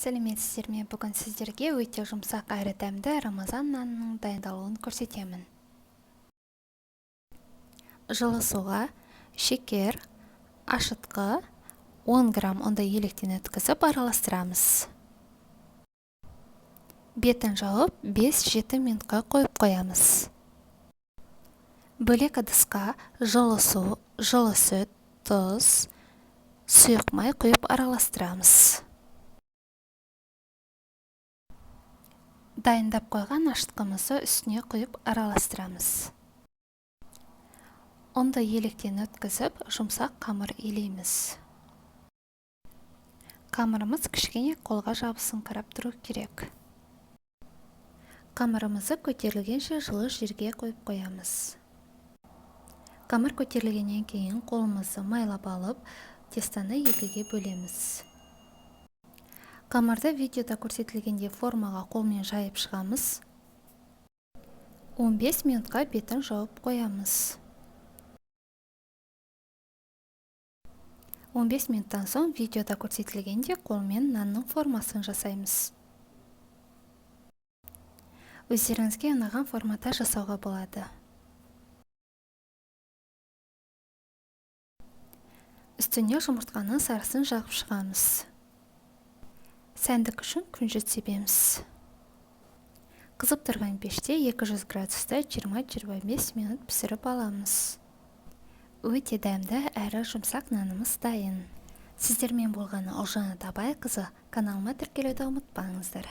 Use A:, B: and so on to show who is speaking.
A: Сәлеметсіздер ме? Бүгін сіздерге өте жұмсақ әрі дәмді рамазан нанының дайындалуын көрсетемін. Жылы суға шекер, ашытқы, 10 грамм ұнды електен өткізіп араластырамыз. Бетін жауып 5-7 минутқа қойып қоямыз. Бөлек ыдысқа жылы су, жылы сүт, тұз, сұйық май құйып араластырамыз. Дайындап қойған ашытқымызды үстіне құйып араластырамыз. Ұнды електен өткізіп, жұмсақ қамыр илейміз. Қамырымыз кішкене қолға жабысыңқырап тұру керек. Қамырымызды көтерілгенше жылы жерге қойып қоямыз. Қамыр көтерілгеннен кейін қолымызды майлап алып, тестаны екіге бөлеміз. Қамырды видеода көрсетілгендей формаға қолмен жайып шығамыз. 15 минутқа бетін жауып қоямыз. 15 минуттан соң видеода көрсетілгендей қолмен нанның формасын жасаймыз. Өздеріңізге ұнаған форматта жасауға болады. Үстіне жұмыртқаның сарысын жағып шығамыз. Сәндік үшін күнжіт себеміз. Қызып тұрған пеште 200 градуста 20-25 минут пісіріп аламыз. Өте дәмді әрі жұмсақ нанымыз дайын. Сіздермен болғаны Ұлжан Атабайқызы. Каналыма тіркелуді ұмытпаңыздар.